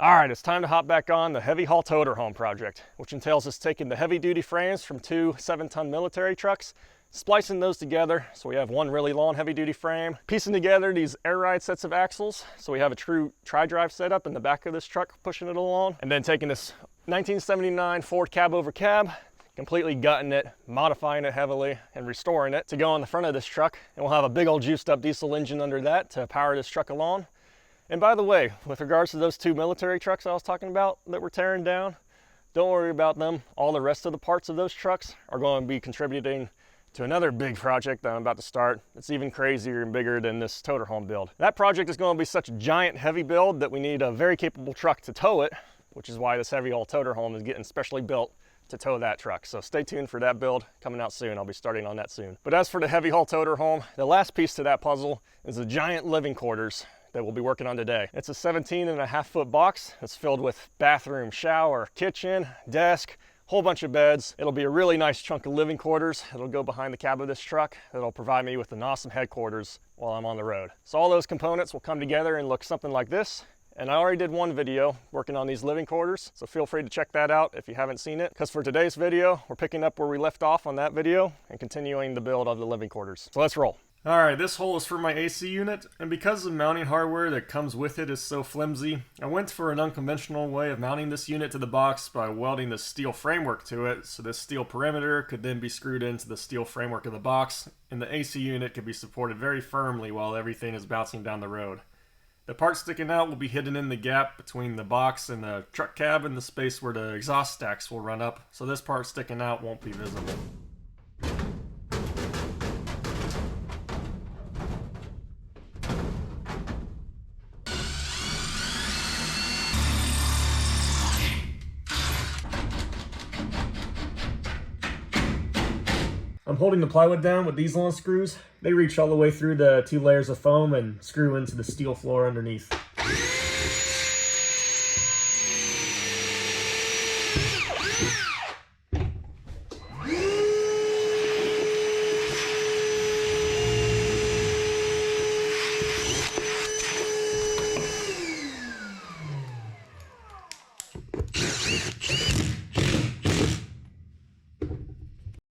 Alright, it's time to hop back on the HeavyHaul ToterHome project, which entails us taking the heavy-duty frames from two 7-ton military trucks, splicing those together so we have one really long heavy-duty frame, piecing together these air ride sets of axles so we have a true tri-drive setup in the back of this truck pushing it along, and then taking this 1979 Ford cab over cab, completely gutting it, modifying it heavily, and restoring it to go on the front of this truck, and we'll have a big old juiced up diesel engine under that to power this truck along. And by the way, with regards to those two military trucks I was talking about that we're tearing down, don't worry about them. All the rest of the parts of those trucks are going to be contributing to another big project that I'm about to start. It's even crazier and bigger than this ToterHome build. That project is going to be such a giant heavy build that we need a very capable truck to tow it, which is why this HeavyHaul ToterHome is getting specially built to tow that truck. So stay tuned for that build coming out soon. I'll be starting on that soon. But as for the HeavyHaul ToterHome, the last piece to that puzzle is the giant living quarters that we'll be working on today. It's a 17.5-foot box. It's filled with bathroom, shower, kitchen, desk, whole bunch of beds. It'll be a really nice chunk of living quarters. It'll go behind the cab of this truck. It'll provide me with an awesome headquarters while I'm on the road. So all those components will come together and look something like this. And I already did one video working on these living quarters, so feel free to check that out if you haven't seen it, because for today's video, we're picking up where we left off on that video and continuing the build of the living quarters. So let's roll. Alright, this hole is for my AC unit, and because the mounting hardware that comes with it is so flimsy, I went for an unconventional way of mounting this unit to the box by welding the steel framework to it, so this steel perimeter could then be screwed into the steel framework of the box, and the AC unit could be supported very firmly while everything is bouncing down the road. The part sticking out will be hidden in the gap between the box and the truck cab and the space where the exhaust stacks will run up, so this part sticking out won't be visible. I'm holding the plywood down with these long screws. They reach all the way through the 2 layers of foam and screw into the steel floor underneath.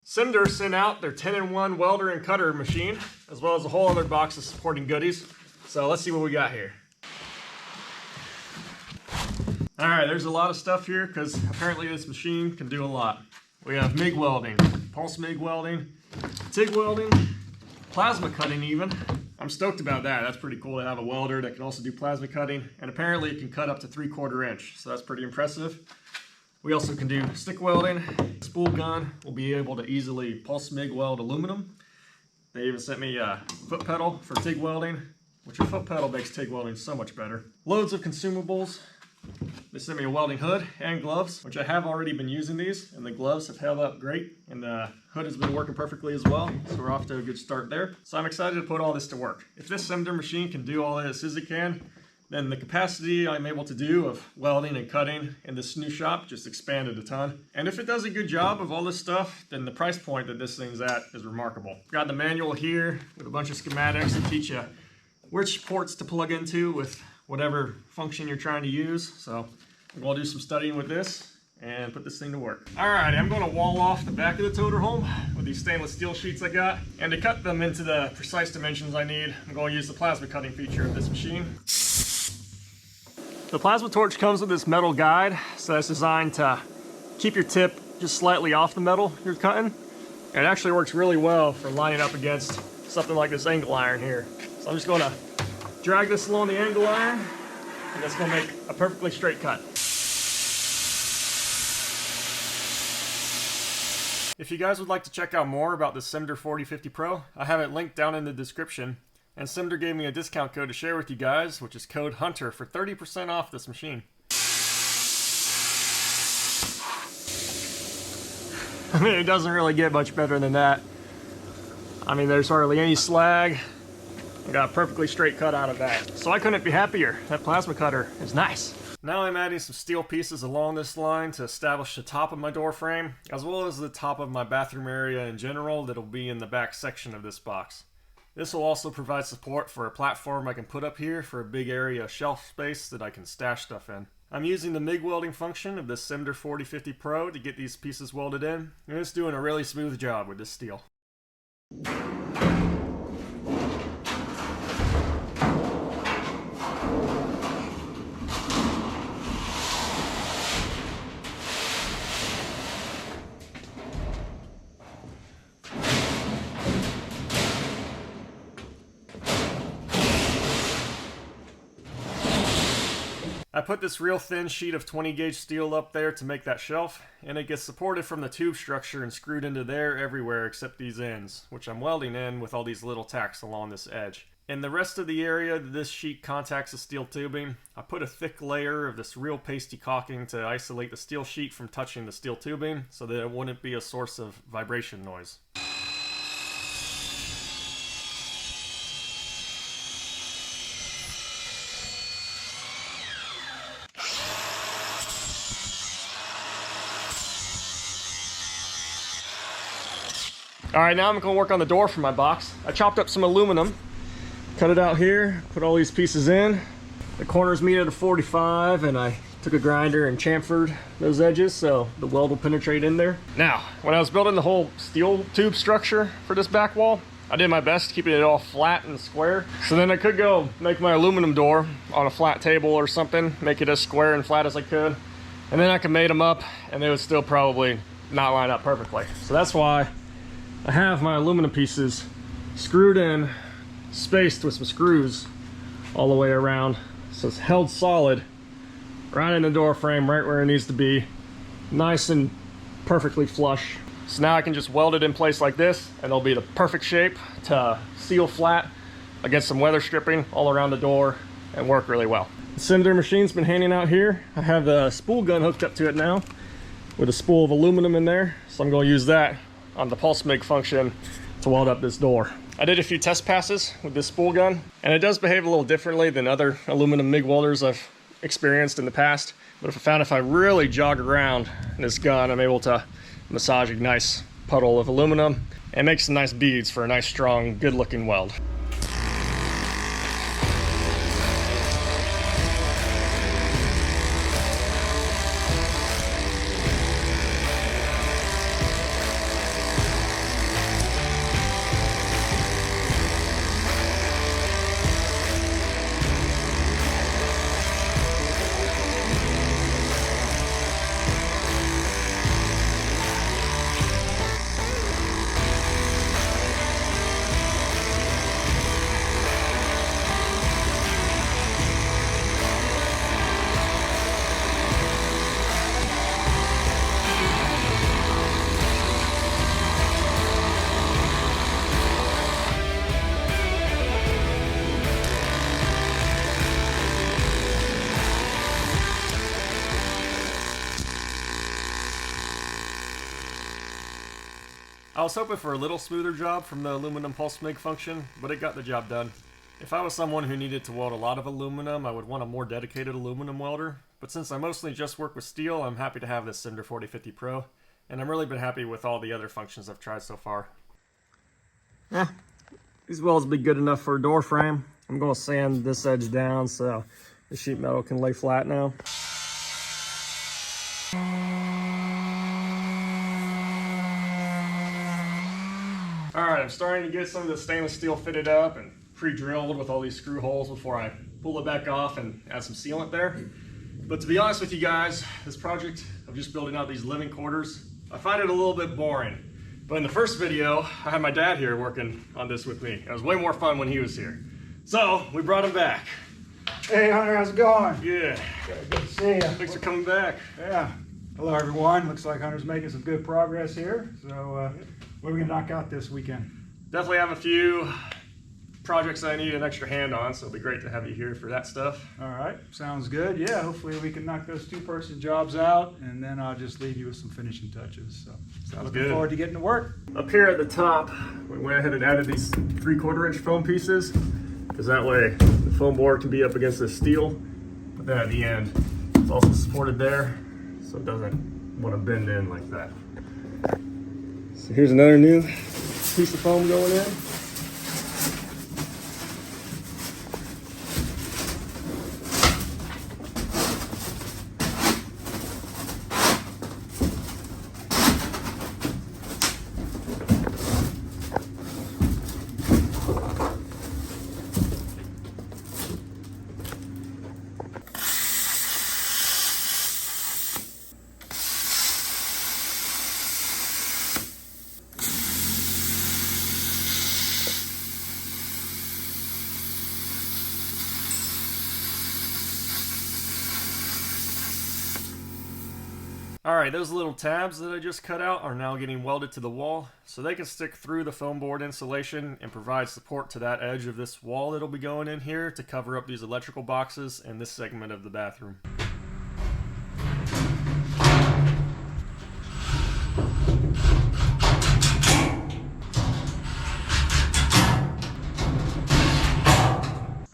Cinder sent out their 10-in-1 welder and cutter machine, as well as a whole other box of supporting goodies. So let's see what we got here. Alright, there's a lot of stuff here because apparently this machine can do a lot. We have MIG welding, pulse MIG welding, TIG welding, plasma cutting even. I'm stoked about that. That's pretty cool to have a welder that can also do plasma cutting, and apparently it can cut up to 3/4 inch, so that's pretty impressive. We also can do stick welding. Spool gun will be able to easily pulse MIG weld aluminum. They even sent me a foot pedal for TIG welding, which a foot pedal makes TIG welding so much better. Loads of consumables. They sent me a welding hood and gloves, which I have already been using these, and the gloves have held up great, and the hood has been working perfectly as well, so we're off to a good start there. So I'm excited to put all this to work. If this cinder machine can do all that it says it can, then the capacity I'm able to do of welding and cutting in this new shop just expanded a ton. And if it does a good job of all this stuff, then the price point that this thing's at is remarkable. Got the manual here with a bunch of schematics to teach you which ports to plug into with whatever function you're trying to use. So I'm gonna do some studying with this and put this thing to work. Alright, I'm gonna wall off the back of the ToterHome with these stainless steel sheets I got. And to cut them into the precise dimensions I need, I'm gonna use the plasma cutting feature of this machine. The plasma torch comes with this metal guide, so it's designed to keep your tip just slightly off the metal you're cutting. And it actually works really well for lining up against something like this angle iron here. So I'm just going to drag this along the angle iron, and that's going to make a perfectly straight cut. If you guys would like to check out more about the Cinder 4050 Pro, I have it linked down in the description. And Cinder gave me a discount code to share with you guys, which is code HUNTER for 30% off this machine. I mean, it doesn't really get much better than that. I mean, there's hardly any slag. I got a perfectly straight cut out of that. So I couldn't be happier. That plasma cutter is nice. Now I'm adding some steel pieces along this line to establish the top of my door frame, as well as the top of my bathroom area in general that'll be in the back section of this box. This will also provide support for a platform I can put up here for a big area of shelf space that I can stash stuff in. I'm using the MIG welding function of the Cinder 4050 Pro to get these pieces welded in, and it's doing a really smooth job with this steel. I put this real thin sheet of 20 gauge steel up there to make that shelf, and it gets supported from the tube structure and screwed into there everywhere except these ends, which I'm welding in with all these little tacks along this edge. In the rest of the area that this sheet contacts the steel tubing, I put a thick layer of this real pasty caulking to isolate the steel sheet from touching the steel tubing so that it wouldn't be a source of vibration noise. Alright, now I'm going to work on the door for my box. I chopped up some aluminum, cut it out here, put all these pieces in. The corners meet at a 45, and I took a grinder and chamfered those edges so the weld will penetrate in there. Now, when I was building the whole steel tube structure for this back wall, I did my best keeping it all flat and square. So then I could go make my aluminum door on a flat table or something, make it as square and flat as I could. And then I could mate them up, and they would still probably not line up perfectly. So that's why I have my aluminum pieces screwed in, spaced with some screws all the way around, so it's held solid right in the door frame, right where it needs to be, nice and perfectly flush. So now I can just weld it in place like this, and it'll be the perfect shape to seal flat against some weather stripping all around the door and work really well. The cinder machine's been hanging out here. I have the spool gun hooked up to it now with a spool of aluminum in there, so I'm going to use that on the pulse MIG function to weld up this door. I did a few test passes with this spool gun, and it does behave a little differently than other aluminum MIG welders I've experienced in the past. But if I really jog around this gun, I'm able to massage a nice puddle of aluminum and make some nice beads for a nice, strong, good-looking weld. I was hoping for a little smoother job from the aluminum pulse MIG function, but it got the job done. If I was someone who needed to weld a lot of aluminum, I would want a more dedicated aluminum welder, but since I mostly just work with steel, I'm happy to have this Cinder 4050 Pro, and I've really been happy with all the other functions I've tried so far. Yeah, these welds will be good enough for a door frame. I'm going to sand this edge down so the sheet metal can lay flat now. Alright, I'm starting to get some of the stainless steel fitted up and pre-drilled with all these screw holes before I pull it back off and add some sealant there. But to be honest with you guys, this project of just building out these living quarters, I find it a little bit boring. But in the first video, I had my dad here working on this with me. It was way more fun when he was here. So, we brought him back. Hey Hunter, how's it going? Yeah. Good to see you. Thanks for coming back. Yeah. Hello everyone. Looks like Hunter's making some good progress here. So what are we going to knock out this weekend? Definitely have a few projects I need an extra hand on, so it'll be great to have you here for that stuff. All right. Sounds good. Yeah, hopefully we can knock those two-person jobs out, and then I'll just leave you with some finishing touches. So Sounds looking good. forward to getting to work. Up here at the top, we went ahead and added these 3/4 inch foam pieces, because that way the foam board can be up against the steel. But then at the end, it's also supported there, so it doesn't want to bend in like that. So here's another new piece of foam going in. Alright, those little tabs that I just cut out are now getting welded to the wall, so they can stick through the foam board insulation and provide support to that edge of this wall that'll be going in here to cover up these electrical boxes and this segment of the bathroom.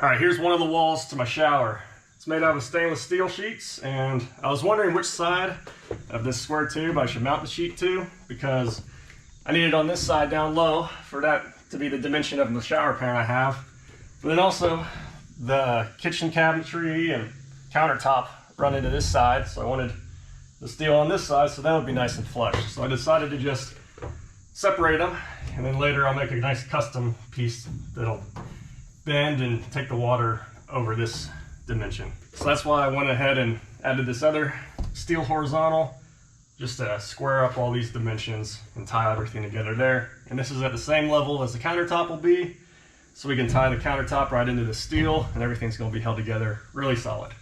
Alright, here's one of the walls to my shower. It's made out of stainless steel sheets, and I was wondering which side of this square tube I should mount the sheet to, because I need it on this side down low for that to be the dimension of the shower pan I have. But then also the kitchen cabinetry and countertop run into this side, so I wanted the steel on this side so that would be nice and flush. So I decided to just separate them, and then later I'll make a nice custom piece that'll bend and take the water over this dimension. So that's why I went ahead and added this other steel horizontal just to square up all these dimensions and tie everything together there. And this is at the same level as the countertop will be, so we can tie the countertop right into the steel and everything's going to be held together really solid.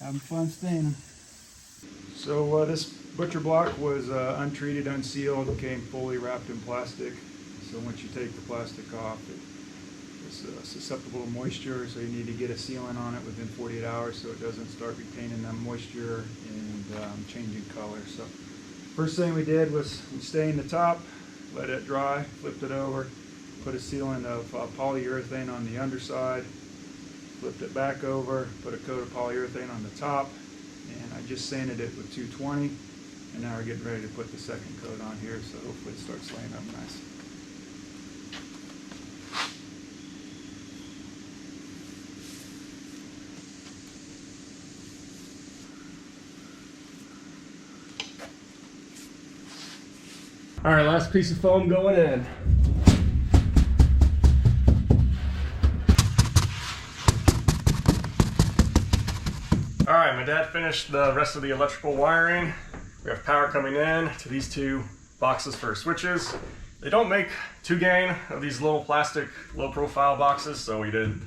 Having fun staining. So this butcher block was untreated, unsealed, came fully wrapped in plastic. So once you take the plastic off, it's susceptible to moisture, so you need to get a sealant on it within 48 hours so it doesn't start retaining that moisture and changing color. So first thing we did was we stained the top, let it dry, flipped it over, put a sealant of polyurethane on the underside, flipped it back over, put a coat of polyurethane on the top, and I just sanded it with 220, and now we're getting ready to put the second coat on here, so hopefully it starts laying up nice. Alright, last piece of foam going in. Alright, my dad finished the rest of the electrical wiring. We have power coming in to these two boxes for switches. They don't make 2 gain of these little plastic low profile boxes, so we did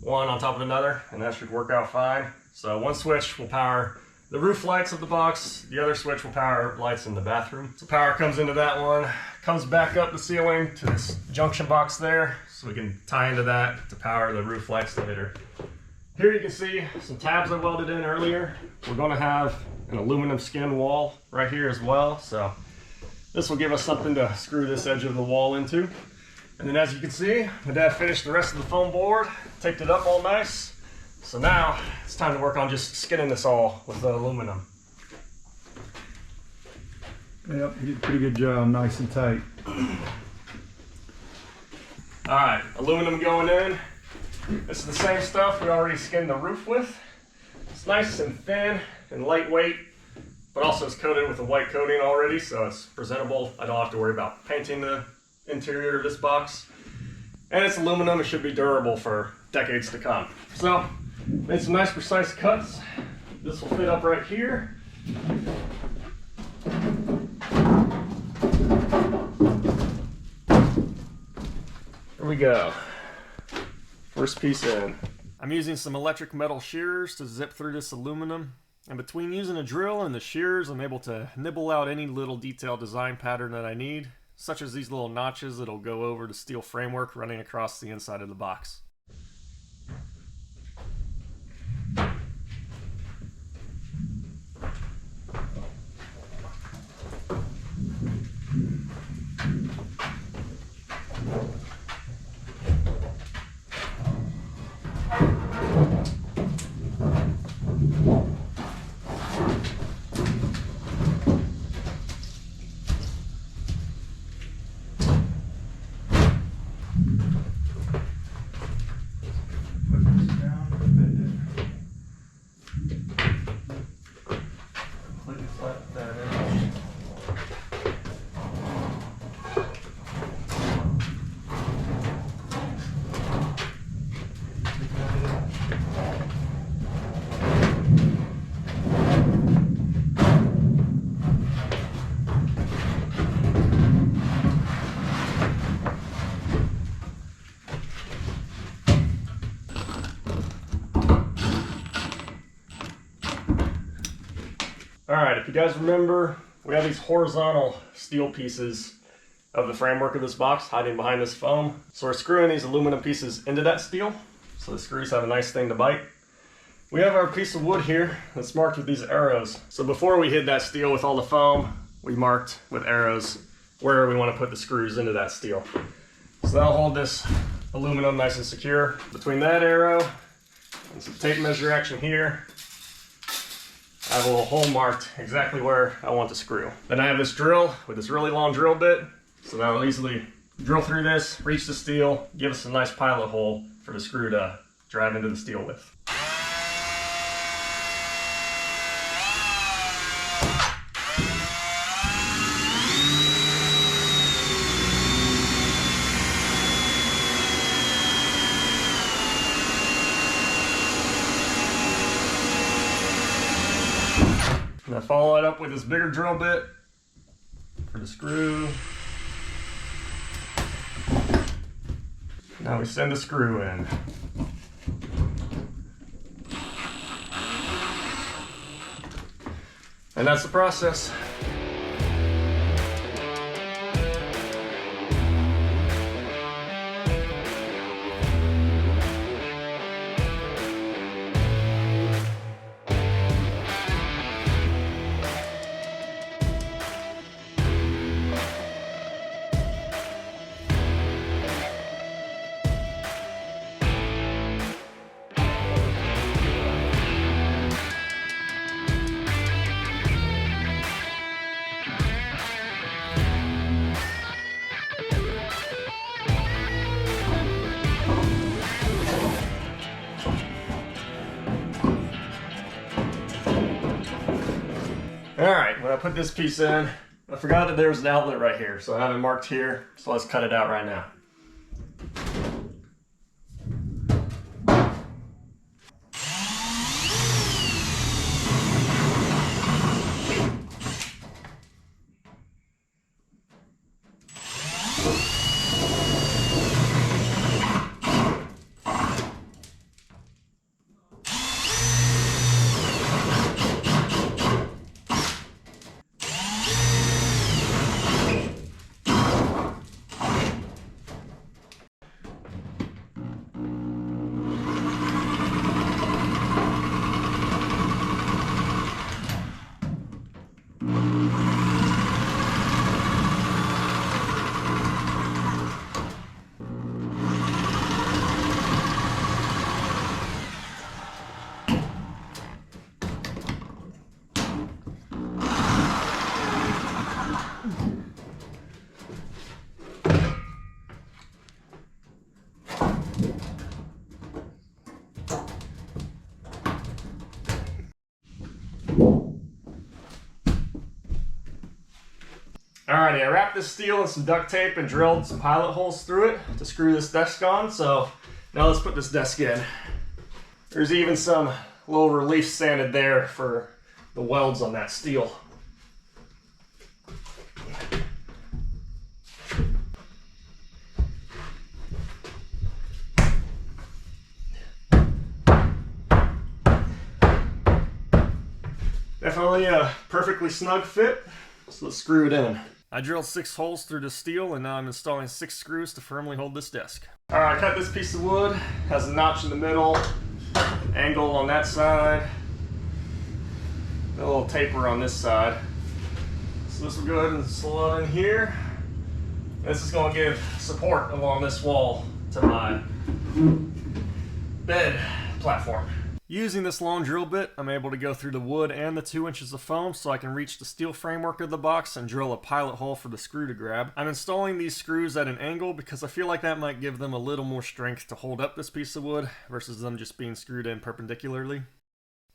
one on top of another, and that should work out fine. So one switch will power the roof lights of the box, the other switch will power lights in the bathroom. So power comes into that one, comes back up the ceiling to this junction box there, so we can tie into that to power the roof lights later. Here you can see some tabs I welded in earlier. We're going to have an aluminum skin wall right here as well, so this will give us something to screw this edge of the wall into. And then as you can see, my dad finished the rest of the foam board, taped it up all nice. So now it's time to work on just skinning this all with the aluminum. Yep, he did a pretty good job, nice and tight. Alright, aluminum going in. This is the same stuff we already skinned the roof with. It's nice and thin and lightweight, but also it's coated with a white coating already, so it's presentable. I don't have to worry about painting the interior of this box. And it's aluminum, it should be durable for decades to come. So, made some nice precise cuts. This will fit up right here. There we go. First piece in. I'm using some electric metal shearers to zip through this aluminum, and between using a drill and the shears I'm able to nibble out any little detailed design pattern that I need, such as these little notches that'll go over the steel framework running across the inside of the box. All right, if you guys remember, we have these horizontal steel pieces of the framework of this box hiding behind this foam. So we're screwing these aluminum pieces into that steel, so the screws have a nice thing to bite. We have our piece of wood here that's marked with these arrows. So before we hid that steel with all the foam, we marked with arrows where we want to put the screws into that steel. So that'll hold this aluminum nice and secure. Between that arrow and some tape measure action here, I have a little hole marked exactly where I want the screw. Then I have this drill with this really long drill bit, so that'll easily drill through this, reach the steel, give us a nice pilot hole for the screw to drive into the steel with. And I follow it up with this bigger drill bit for the screw. Now we send the screw in. And that's the process. Alright, when I put this piece in, I forgot that there's an outlet right here, so I have it marked here, so let's cut it out right now. Alrighty, I wrapped this steel in some duct tape and drilled some pilot holes through it to screw this desk on, so now let's put this desk in. There's even some little relief sanded there for the welds on that steel. Definitely a perfectly snug fit, so let's screw it in. I drilled 6 holes through the steel, and now I'm installing 6 screws to firmly hold this desk. Alright, I cut this piece of wood, has a notch in the middle, angle on that side, a little taper on this side. So this will go ahead and slot in here. This is going to give support along this wall to my bed platform. Using this long drill bit, I'm able to go through the wood and the 2 inches of foam so I can reach the steel framework of the box and drill a pilot hole for the screw to grab. I'm installing these screws at an angle because I feel like that might give them a little more strength to hold up this piece of wood versus them just being screwed in perpendicularly.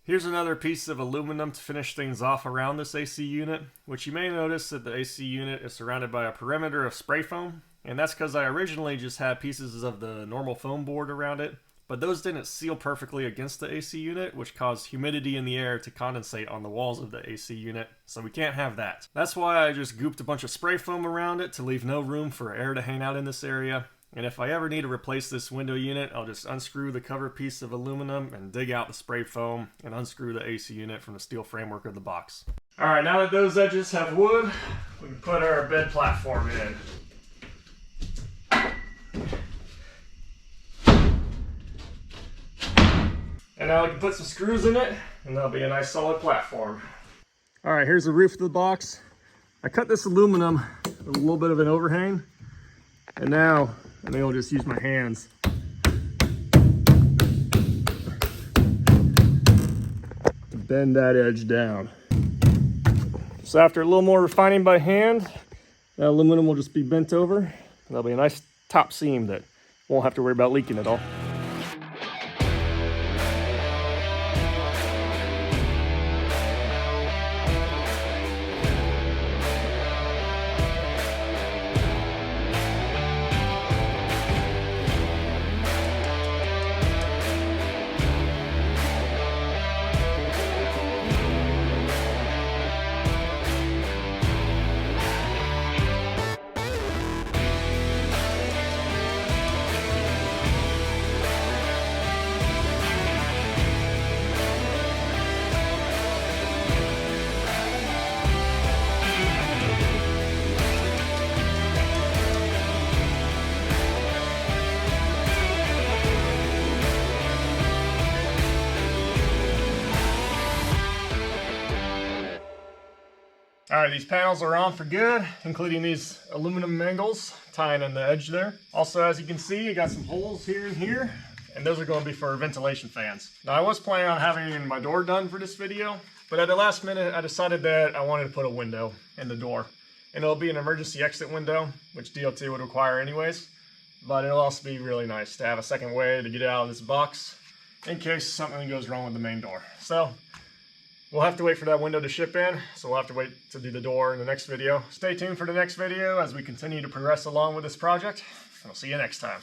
Here's another piece of aluminum to finish things off around this AC unit, which you may notice that the AC unit is surrounded by a perimeter of spray foam, and that's because I originally just had pieces of the normal foam board around it. But those didn't seal perfectly against the AC unit, which caused humidity in the air to condensate on the walls of the AC unit, so we can't have that. That's why I just gooped a bunch of spray foam around it to leave no room for air to hang out in this area. And if I ever need to replace this window unit, I'll just unscrew the cover piece of aluminum and dig out the spray foam and unscrew the AC unit from the steel framework of the box. All right, now that those edges have wood, we can put our bed platform in. And now we can put some screws in it, and that'll be a nice solid platform. All right, here's the roof of the box. I cut this aluminum with a little bit of an overhang, and now I'm able to just use my hands. To bend that edge down. So after a little more refining by hand, that aluminum will just be bent over, and that'll be a nice top seam that won't have to worry about leaking at all. All right, these panels are on for good, including these aluminum mangles tying in the edge there. Also, as you can see, you got some holes here and here, and those are going to be for ventilation fans. Now, I was planning on having my door done for this video, but at the last minute, I decided that I wanted to put a window in the door. And it'll be an emergency exit window, which DOT would require anyways. But it'll also be really nice to have a second way to get out of this box in case something goes wrong with the main door. So we'll have to wait for that window to ship in, so we'll have to wait to do the door in the next video. Stay tuned for the next video as we continue to progress along with this project, and I'll see you next time.